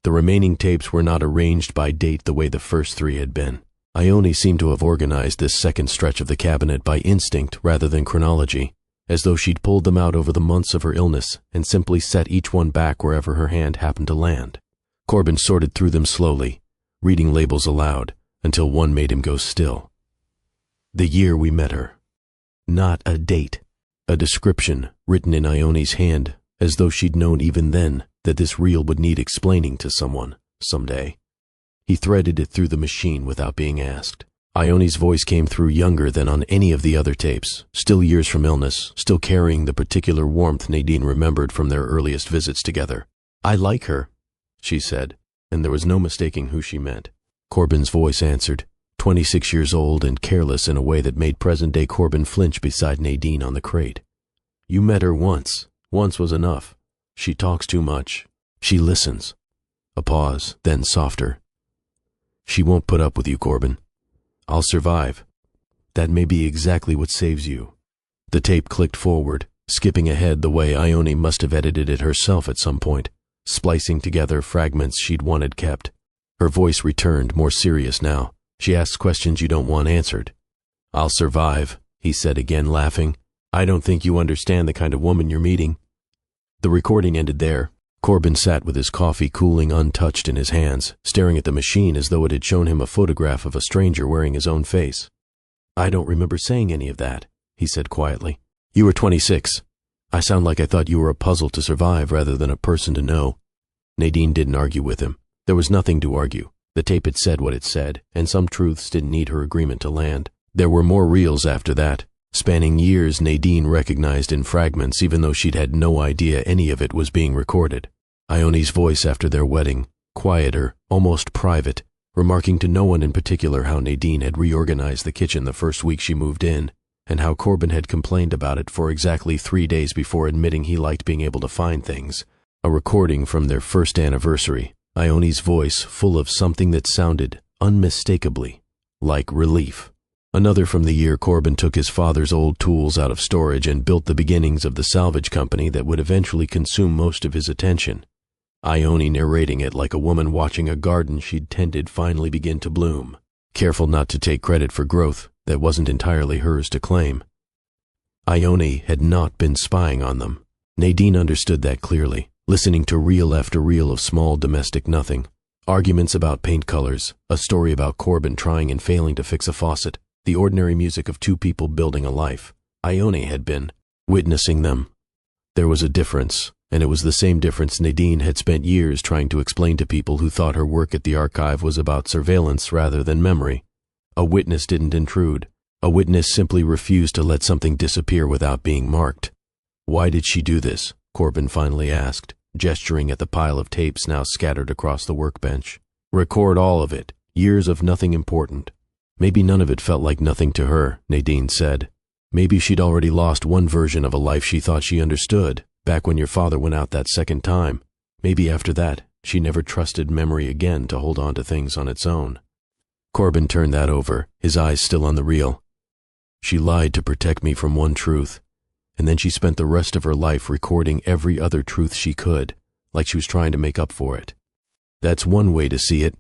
The remaining tapes were not arranged by date the way the first 3 had been. Ione seemed to have organized this second stretch of the cabinet by instinct rather than chronology, as though she'd pulled them out over the months of her illness and simply set each one back wherever her hand happened to land. Corbin sorted through them slowly, reading labels aloud, until one made him go still. The year we met her. Not a date. A description written in Ione's hand, as though she'd known even then that this reel would need explaining to someone, someday. He threaded it through the machine without being asked. Ione's voice came through younger than on any of the other tapes, still years from illness, still carrying the particular warmth Nadine remembered from their earliest visits together. I like her, she said, and there was no mistaking who she meant. Corbin's voice answered, 26 years old and careless in a way that made present-day Corbin flinch beside Nadine on the crate. You met her once. Once was enough. She talks too much. She listens. A pause, then softer. She won't put up with you, Corbin. I'll survive. That may be exactly what saves you. The tape clicked forward, skipping ahead the way Ione must have edited it herself at some point, splicing together fragments she'd wanted kept. Her voice returned, more serious now. She asks questions you don't want answered. I'll survive, he said again, laughing. I don't think you understand the kind of woman you're meeting. The recording ended there. Corbin sat with his coffee cooling untouched in his hands, staring at the machine as though it had shown him a photograph of a stranger wearing his own face. I don't remember saying any of that, he said quietly. You were 26. I sound like I thought you were a puzzle to survive rather than a person to know. Nadine didn't argue with him. There was nothing to argue. The tape had said what it said, and some truths didn't need her agreement to land. There were more reels after that, spanning years Nadine recognized in fragments even though she'd had no idea any of it was being recorded. Ione's voice after their wedding, quieter, almost private, remarking to no one in particular how Nadine had reorganized the kitchen the first week she moved in, and how Corbin had complained about it for exactly 3 days before admitting he liked being able to find things. A recording from their first anniversary, Ione's voice full of something that sounded, unmistakably, like relief. Another from the year Corbin took his father's old tools out of storage and built the beginnings of the salvage company that would eventually consume most of his attention. Ione narrating it like a woman watching a garden she'd tended finally begin to bloom, careful not to take credit for growth that wasn't entirely hers to claim. Ione had not been spying on them. Nadine understood that clearly, listening to reel after reel of small domestic nothing, arguments about paint colors, a story about Corbin trying and failing to fix a faucet, the ordinary music of 2 people building a life. Ione had been witnessing them. There was a difference, and it was the same difference Nadine had spent years trying to explain to people who thought her work at the archive was about surveillance rather than memory. A witness didn't intrude. A witness simply refused to let something disappear without being marked. Why did she do this? Corbin finally asked, gesturing at the pile of tapes now scattered across the workbench. Record all of it. Years of nothing important. Maybe none of it felt like nothing to her, Nadine said. Maybe she'd already lost one version of a life she thought she understood, back when your father went out that second time. Maybe after that, she never trusted memory again to hold on to things on its own. Corbin turned that over, his eyes still on the reel. She lied to protect me from one truth, and then she spent the rest of her life recording every other truth she could, like she was trying to make up for it. That's one way to see it.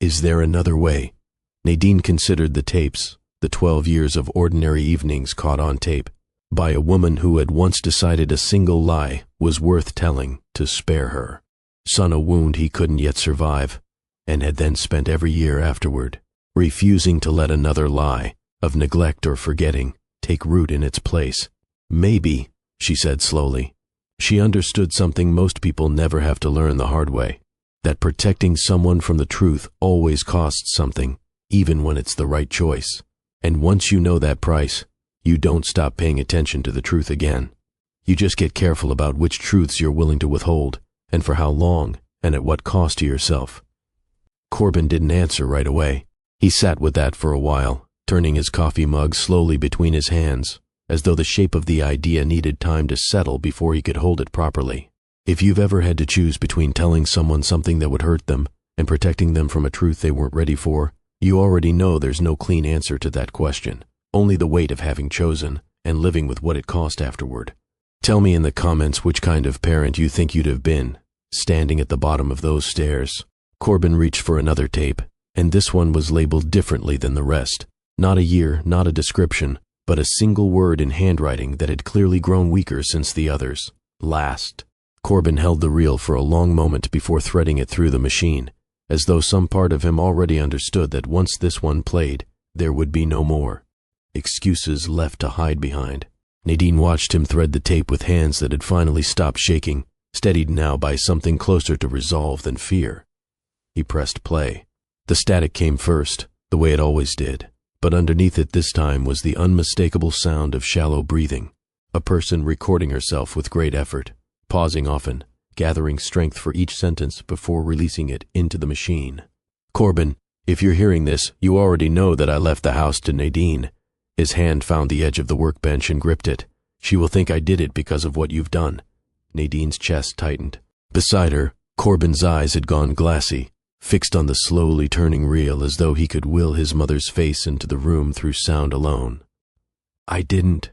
Is there another way? Nadine considered the tapes, the 12 years of ordinary evenings caught on tape, by a woman who had once decided a single lie was worth telling to spare her son a wound he couldn't yet survive, and had then spent every year afterward refusing to let another lie of neglect or forgetting take root in its place. Maybe, she said slowly, she understood something most people never have to learn the hard way, that protecting someone from the truth always costs something, even when it's the right choice. And once you know that price, you don't stop paying attention to the truth again. You just get careful about which truths you're willing to withhold, and for how long, and at what cost to yourself. Corbin didn't answer right away. He sat with that for a while, turning his coffee mug slowly between his hands, as though the shape of the idea needed time to settle before he could hold it properly. If you've ever had to choose between telling someone something that would hurt them and protecting them from a truth they weren't ready for, you already know there's no clean answer to that question, only the weight of having chosen and living with what it cost afterward. Tell me in the comments which kind of parent you think you'd have been, standing at the bottom of those stairs. Corbin reached for another tape, and this one was labeled differently than the rest. Not a year, not a description, but a single word in handwriting that had clearly grown weaker since the others. Last. Corbin held the reel for a long moment before threading it through the machine, as though some part of him already understood that once this one played, there would be no more. Excuses left to hide behind. Nadine watched him thread the tape with hands that had finally stopped shaking, steadied now by something closer to resolve than fear. He pressed play. The static came first, the way it always did, but underneath it this time was the unmistakable sound of shallow breathing, a person recording herself with great effort, pausing often, gathering strength for each sentence before releasing it into the machine. Corbin, if you're hearing this, you already know that I left the house to Nadine. His hand found the edge of the workbench and gripped it. She will think I did it because of what you've done. Nadine's chest tightened. Beside her, Corbin's eyes had gone glassy, fixed on the slowly turning reel as though he could will his mother's face into the room through sound alone. I didn't.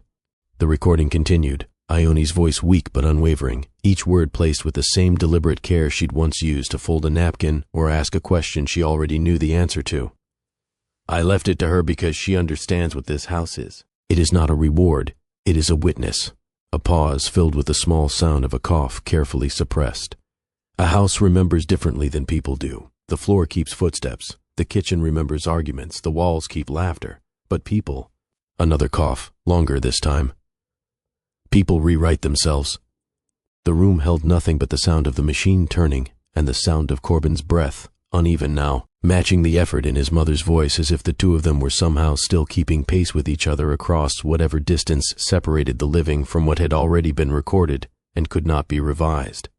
The recording continued, Ione's voice weak but unwavering, each word placed with the same deliberate care she'd once used to fold a napkin or ask a question she already knew the answer to. I left it to her because she understands what this house is. It is not a reward, it is a witness. A pause filled with the small sound of a cough carefully suppressed. A house remembers differently than people do. The floor keeps footsteps, the kitchen remembers arguments, the walls keep laughter. But people— another cough, longer this time. People rewrite themselves. The room held nothing but the sound of the machine turning and the sound of Corbin's breath, uneven now, matching the effort in his mother's voice as if the two of them were somehow still keeping pace with each other across whatever distance separated the living from what had already been recorded and could not be revised.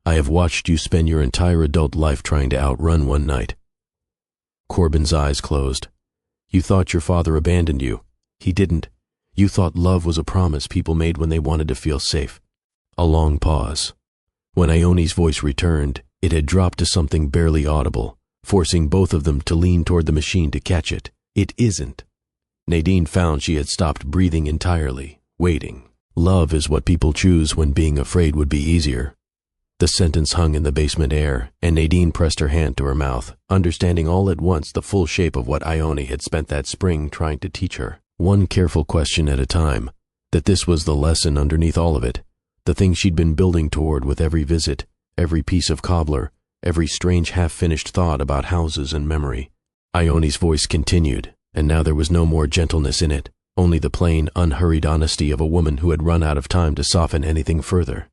I have watched you spend your entire adult life trying to outrun one night. Corbin's eyes closed. You thought your father abandoned you. He didn't. You thought love was a promise people made when they wanted to feel safe. A long pause. When Ione's voice returned, it had dropped to something barely audible, forcing both of them to lean toward the machine to catch it. It isn't. Nadine found she had stopped breathing entirely, waiting. Love is what people choose when being afraid would be easier. The sentence hung in the basement air, and Nadine pressed her hand to her mouth, understanding all at once the full shape of what Ione had spent that spring trying to teach her, one careful question at a time, that this was the lesson underneath all of it, the thing she'd been building toward with every visit, every piece of cobbler, every strange half-finished thought about houses and memory. Ione's voice continued, and now there was no more gentleness in it, only the plain, unhurried honesty of a woman who had run out of time to soften anything further.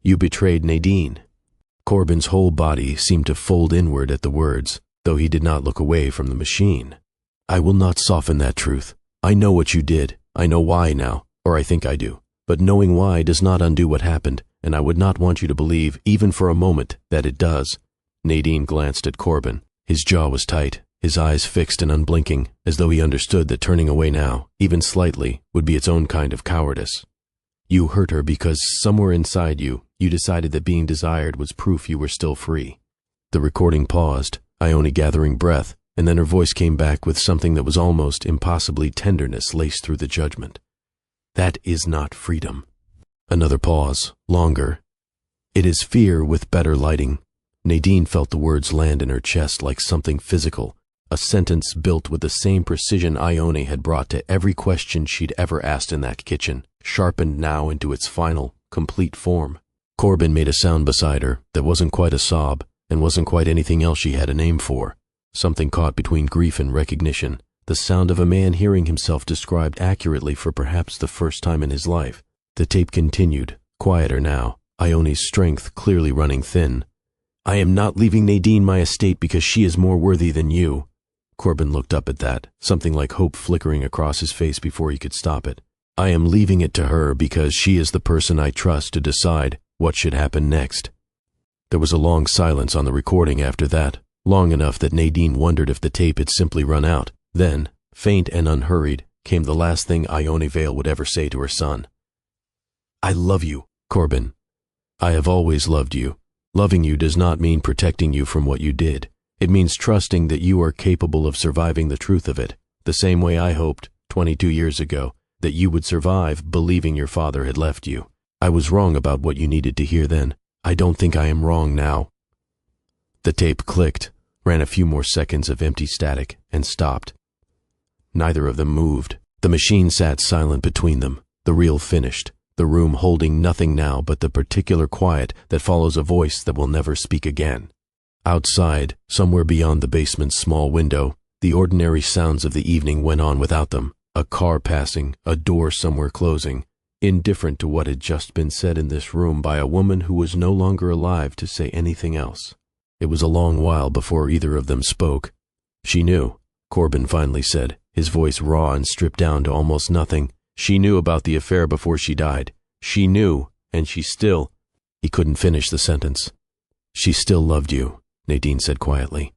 You betrayed Nadine. Corbin's whole body seemed to fold inward at the words, though he did not look away from the machine. I will not soften that truth. I know what you did. I know why now, or I think I do. But knowing why does not undo what happened, and I would not want you to believe, even for a moment, that it does. Nadine glanced at Corbin. His jaw was tight, his eyes fixed and unblinking, as though he understood that turning away now, even slightly, would be its own kind of cowardice. You hurt her because somewhere inside you decided that being desired was proof you were still free. The recording paused, Ione gathering breath, and then her voice came back with something that was almost impossibly tenderness laced through the judgment. That is not freedom. Another pause, longer. It is fear with better lighting. Nadine felt the words land in her chest like something physical, a sentence built with the same precision Ione had brought to every question she'd ever asked in that kitchen, sharpened now into its final, complete form. Corbin made a sound beside her that wasn't quite a sob and wasn't quite anything else she had a name for. Something caught between grief and recognition, the sound of a man hearing himself described accurately for perhaps the first time in his life. The tape continued, quieter now, Ione's strength clearly running thin. I am not leaving Nadine my estate because she is more worthy than you. Corbin looked up at that, something like hope flickering across his face before he could stop it. I am leaving it to her because she is the person I trust to decide what should happen next. There was a long silence on the recording after that, long enough that Nadine wondered if the tape had simply run out. Then, faint and unhurried, came the last thing Ione Vale would ever say to her son. I love you, Corbin. I have always loved you. Loving you does not mean protecting you from what you did. It means trusting that you are capable of surviving the truth of it, the same way I hoped, 22 years ago, that you would survive believing your father had left you. I was wrong about what you needed to hear then. I don't think I am wrong now. The tape clicked, ran a few more seconds of empty static, and stopped. Neither of them moved. The machine sat silent between them, the reel finished, the room holding nothing now but the particular quiet that follows a voice that will never speak again. Outside, somewhere beyond the basement's small window, the ordinary sounds of the evening went on without them, a car passing, a door somewhere closing, indifferent to what had just been said in this room by a woman who was no longer alive to say anything else. It was a long while before either of them spoke. She knew, Corbin finally said, his voice raw and stripped down to almost nothing. She knew about the affair before she died. She knew, and she still... He couldn't finish the sentence. She still loved you, Nadine said quietly.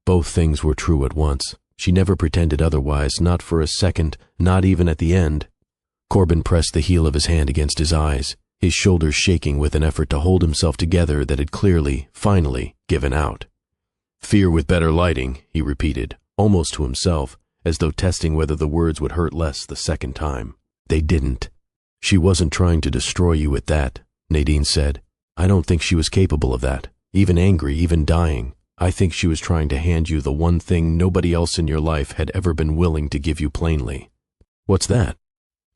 Both things were true at once. She never pretended otherwise, not for a second, not even at the end. Corbin pressed the heel of his hand against his eyes, his shoulders shaking with an effort to hold himself together that had clearly, finally, given out. Fear with better lighting, he repeated, almost to himself, as though testing whether the words would hurt less the second time. They didn't. She wasn't trying to destroy you with that, Nadine said. I don't think she was capable of that, even angry, even dying. I think she was trying to hand you the one thing nobody else in your life had ever been willing to give you plainly. What's that?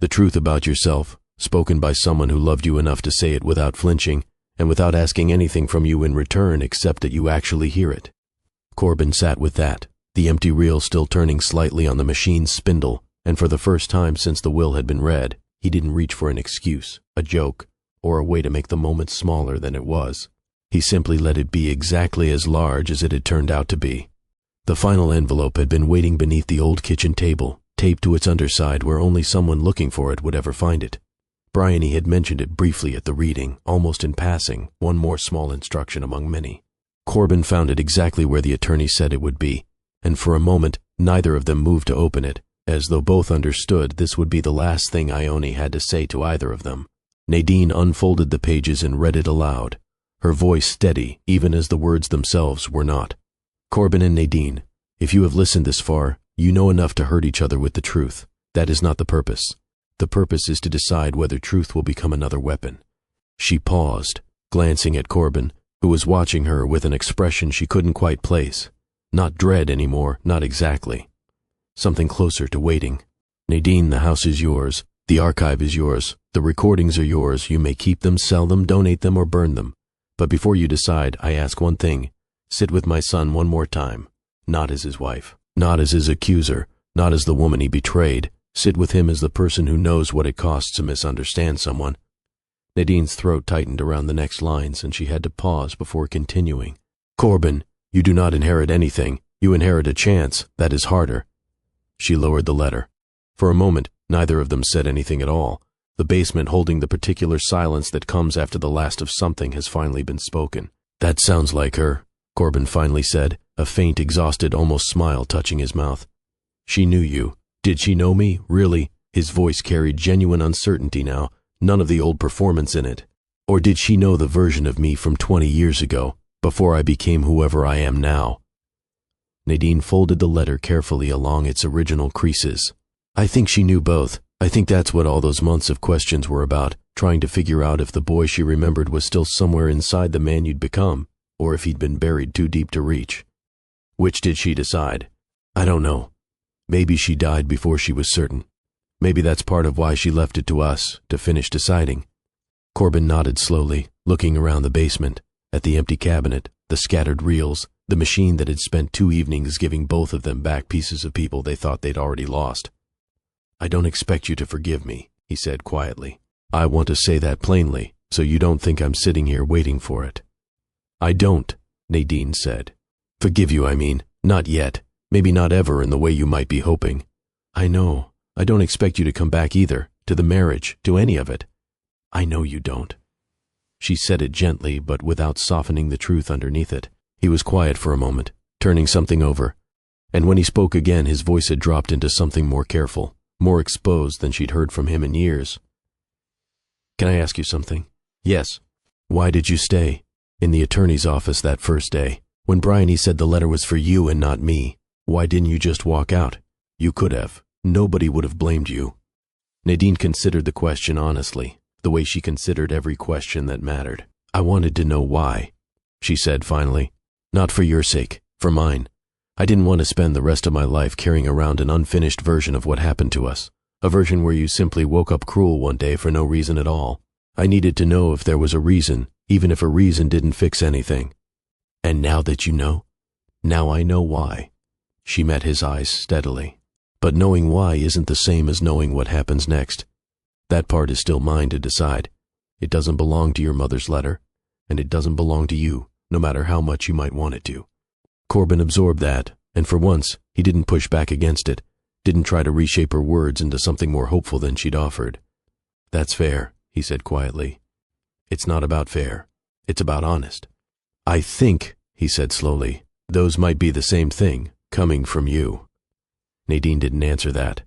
The truth about yourself, spoken by someone who loved you enough to say it without flinching, and without asking anything from you in return except that you actually hear it. Corbin sat with that, the empty reel still turning slightly on the machine's spindle, and for the first time since the will had been read, he didn't reach for an excuse, a joke, or a way to make the moment smaller than it was. He simply let it be exactly as large as it had turned out to be. The final envelope had been waiting beneath the old kitchen table, taped to its underside where only someone looking for it would ever find it. Bryony had mentioned it briefly at the reading, almost in passing, one more small instruction among many. Corbin found it exactly where the attorney said it would be, and for a moment neither of them moved to open it, as though both understood this would be the last thing Ione had to say to either of them. Nadine unfolded the pages and read it aloud, her voice steady even as the words themselves were not. Corbin and Nadine, if you have listened this far, you know enough to hurt each other with the truth. That is not the purpose. The purpose is to decide whether truth will become another weapon. She paused, glancing at Corbin, who was watching her with an expression she couldn't quite place. Not dread anymore, not exactly. Something closer to waiting. Nadine, the house is yours. The archive is yours. The recordings are yours. You may keep them, sell them, donate them, or burn them. But before you decide, I ask one thing. Sit with my son one more time. Not as his wife. Not as his accuser. Not as the woman he betrayed. Sit with him as the person who knows what it costs to misunderstand someone. Nadine's throat tightened around the next lines, and she had to pause before continuing. Corbin, you do not inherit anything. You inherit a chance. That is harder. She lowered the letter. For a moment, neither of them said anything at all. The basement holding the particular silence that comes after the last of something has finally been spoken. That sounds like her, Corbin finally said, a faint, exhausted, almost smile touching his mouth. She knew you. Did she know me, really? His voice carried genuine uncertainty now, none of the old performance in it. Or did she know the version of me from 20 years ago, before I became whoever I am now? Nadine folded the letter carefully along its original creases. I think she knew both. I think that's what all those months of questions were about, trying to figure out if the boy she remembered was still somewhere inside the man you'd become, or if he'd been buried too deep to reach. Which did she decide? I don't know. Maybe she died before she was certain. Maybe that's part of why she left it to us, to finish deciding. Corbin nodded slowly, looking around the basement, at the empty cabinet, the scattered reels, the machine that had spent 2 evenings giving both of them back pieces of people they thought they'd already lost. I don't expect you to forgive me, he said quietly. I want to say that plainly, so you don't think I'm sitting here waiting for it. I don't, Nadine said. Forgive you, I mean. Not yet. Maybe not ever in the way you might be hoping. I know. I don't expect you to come back either, to the marriage, to any of it. I know you don't. She said it gently, but without softening the truth underneath it. He was quiet for a moment, turning something over, and when he spoke again, his voice had dropped into something more careful, more exposed than she'd heard from him in years. Can I ask you something? Yes. Why did you stay? In the attorney's office that first day, when Bryony said the letter was for you and not me, why didn't you just walk out? You could have. Nobody would have blamed you. Nadine considered the question honestly, the way she considered every question that mattered. I wanted to know why, she said finally. Not for your sake, for mine. I didn't want to spend the rest of my life carrying around an unfinished version of what happened to us, a version where you simply woke up cruel one day for no reason at all. I needed to know if there was a reason, even if a reason didn't fix anything. And now that you know, now I know why. She met his eyes steadily. But knowing why isn't the same as knowing what happens next. That part is still mine to decide. It doesn't belong to your mother's letter, and it doesn't belong to you, no matter how much you might want it to. Corbin absorbed that, and for once, he didn't push back against it, didn't try to reshape her words into something more hopeful than she'd offered. That's fair, he said quietly. It's not about fair. It's about honest. I think, he said slowly, those might be the same thing, coming from you. Nadine didn't answer that.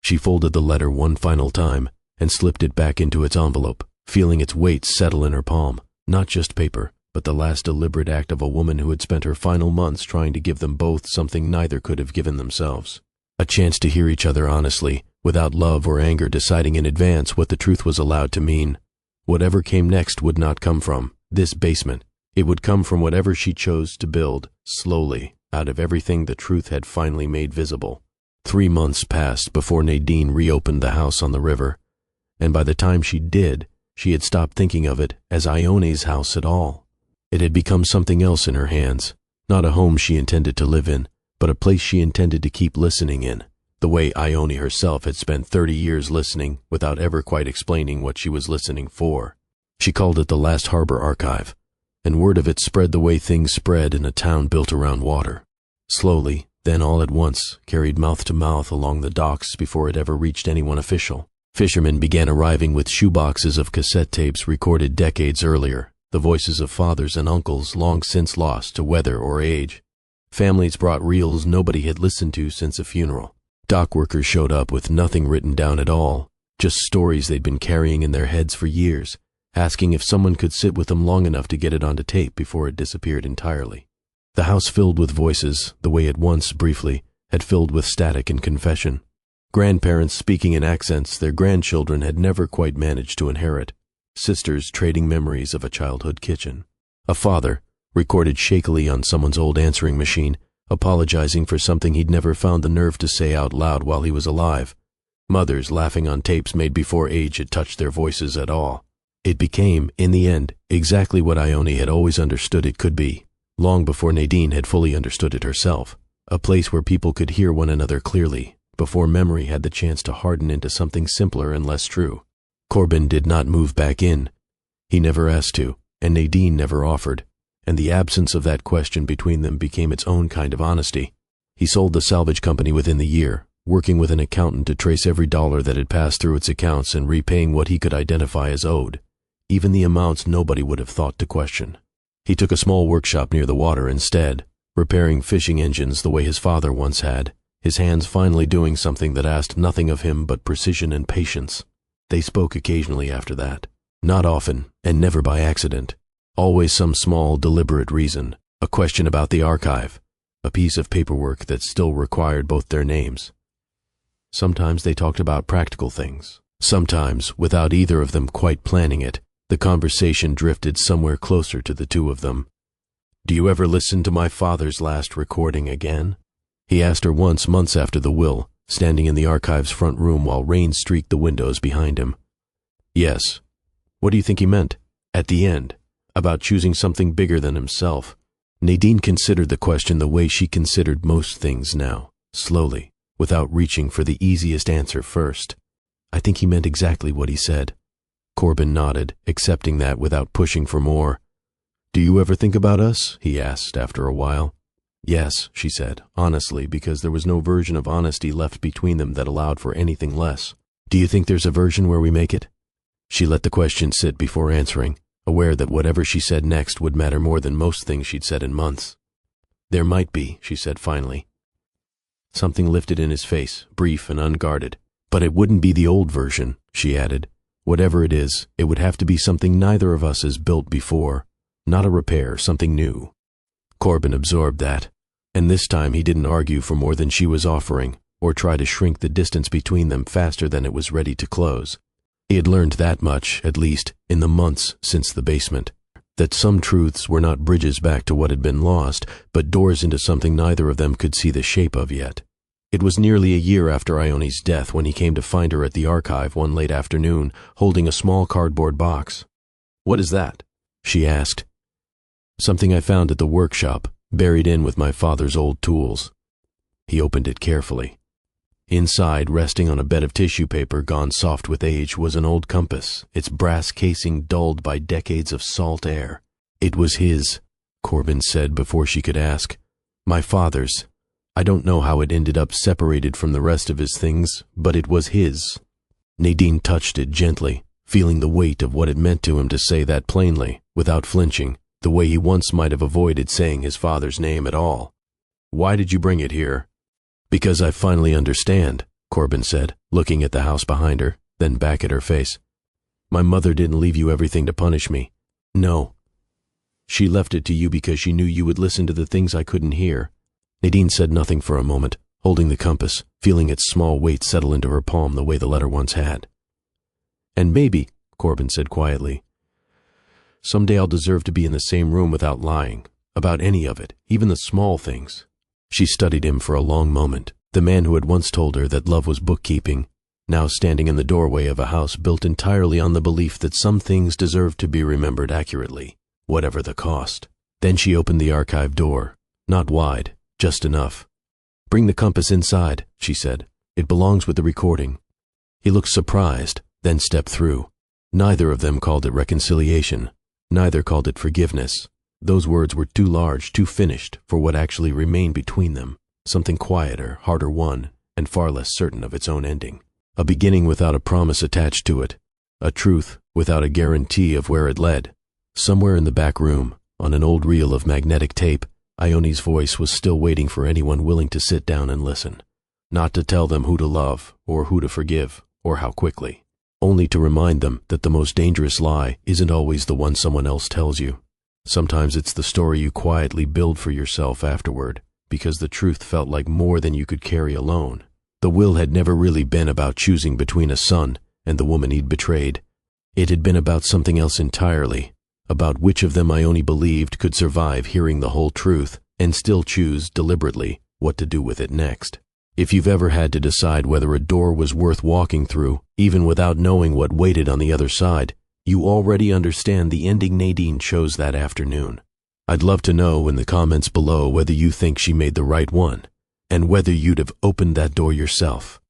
She folded the letter one final time and slipped it back into its envelope, feeling its weight settle in her palm, not just paper, but the last deliberate act of a woman who had spent her final months trying to give them both something neither could have given themselves. A chance to hear each other honestly, without love or anger deciding in advance what the truth was allowed to mean. Whatever came next would not come from this basement. It would come from whatever she chose to build, slowly, out of everything the truth had finally made visible. 3 months passed before Nadine reopened the house on the river, and by the time she did, she had stopped thinking of it as Ione's house at all. It had become something else in her hands, not a home she intended to live in, but a place she intended to keep listening in, the way Ione herself had spent 30 years listening without ever quite explaining what she was listening for. She called it the Last Harbor Archive, and word of it spread the way things spread in a town built around water. Slowly, then all at once, carried mouth to mouth along the docks before it ever reached anyone official. Fishermen began arriving with shoeboxes of cassette tapes recorded decades earlier, the voices of fathers and uncles long since lost to weather or age. Families brought reels nobody had listened to since a funeral. Dock workers showed up with nothing written down at all, just stories they'd been carrying in their heads for years, asking if someone could sit with them long enough to get it onto tape before it disappeared entirely. The house filled with voices, the way it once, briefly, had filled with static and confession. Grandparents speaking in accents their grandchildren had never quite managed to inherit. Sisters trading memories of a childhood kitchen. A father, recorded shakily on someone's old answering machine, apologizing for something he'd never found the nerve to say out loud while he was alive. Mothers laughing on tapes made before age had touched their voices at all. It became, in the end, exactly what Ione had always understood it could be, long before Nadine had fully understood it herself. A place where people could hear one another clearly, before memory had the chance to harden into something simpler and less true. Corbin did not move back in. He never asked to, and Nadine never offered, and the absence of that question between them became its own kind of honesty. He sold the salvage company within the year, working with an accountant to trace every dollar that had passed through its accounts and repaying what he could identify as owed, even the amounts nobody would have thought to question. He took a small workshop near the water instead, repairing fishing engines the way his father once had, his hands finally doing something that asked nothing of him but precision and patience. They spoke occasionally after that. Not often, and never by accident. Always some small, deliberate reason. A question about the archive. A piece of paperwork that still required both their names. Sometimes they talked about practical things. Sometimes, without either of them quite planning it, the conversation drifted somewhere closer to the two of them. "Do you ever listen to my father's last recording again?" He asked her once, months after the will, standing in the archive's front room while rain streaked the windows behind him. "Yes." What do you think he meant? At the end, about choosing something bigger than himself. Nadine considered the question the way she considered most things now, slowly, without reaching for the easiest answer first. "I think he meant exactly what he said." Corbin nodded, accepting that without pushing for more. "Do you ever think about us?" he asked after a while. "Yes," she said, honestly, because there was no version of honesty left between them that allowed for anything less. "Do you think there's a version where we make it?" She let the question sit before answering, aware that whatever she said next would matter more than most things she'd said in months. "There might be," she said finally. Something lifted in his face, brief and unguarded. "But it wouldn't be the old version," she added. "Whatever it is, it would have to be something neither of us has built before. Not a repair, something new." Corbin absorbed that, and this time he didn't argue for more than she was offering, or try to shrink the distance between them faster than it was ready to close. He had learned that much, at least, in the months since the basement, that some truths were not bridges back to what had been lost, but doors into something neither of them could see the shape of yet. It was nearly a year after Ione's death when he came to find her at the archive one late afternoon, holding a small cardboard box. "What is that?" she asked. "Something I found at the workshop, buried in with my father's old tools." He opened it carefully. Inside, resting on a bed of tissue paper gone soft with age, was an old compass, its brass casing dulled by decades of salt air. "It was his," Corbin said before she could ask. "My father's. I don't know how it ended up separated from the rest of his things, but it was his." Nadine touched it gently, feeling the weight of what it meant to him to say that plainly, without flinching, the way he once might have avoided saying his father's name at all. "Why did you bring it here?" "Because I finally understand," Corbin said, looking at the house behind her, then back at her face. "My mother didn't leave you everything to punish me. No. She left it to you because she knew you would listen to the things I couldn't hear." Nadine said nothing for a moment, holding the compass, feeling its small weight settle into her palm the way the letter once had. "And maybe," Corbin said quietly, "someday I'll deserve to be in the same room without lying, about any of it, even the small things." She studied him for a long moment, the man who had once told her that love was bookkeeping, now standing in the doorway of a house built entirely on the belief that some things deserved to be remembered accurately, whatever the cost. Then she opened the archive door, not wide, just enough. "Bring the compass inside," she said. "It belongs with the recording." He looked surprised, then stepped through. Neither of them called it reconciliation. Neither called it forgiveness. Those words were too large, too finished, for what actually remained between them. Something quieter, harder won, and far less certain of its own ending. A beginning without a promise attached to it. A truth without a guarantee of where it led. Somewhere in the back room, on an old reel of magnetic tape, Ione's voice was still waiting for anyone willing to sit down and listen. Not to tell them who to love, or who to forgive, or how quickly. Only to remind them that the most dangerous lie isn't always the one someone else tells you. Sometimes it's the story you quietly build for yourself afterward, because the truth felt like more than you could carry alone. The will had never really been about choosing between a son and the woman he'd betrayed. It had been about something else entirely, about which of them Ione believed could survive hearing the whole truth and still choose deliberately what to do with it next. If you've ever had to decide whether a door was worth walking through, even without knowing what waited on the other side, you already understand the ending Nadine chose that afternoon. I'd love to know in the comments below whether you think she made the right one, and whether you'd have opened that door yourself.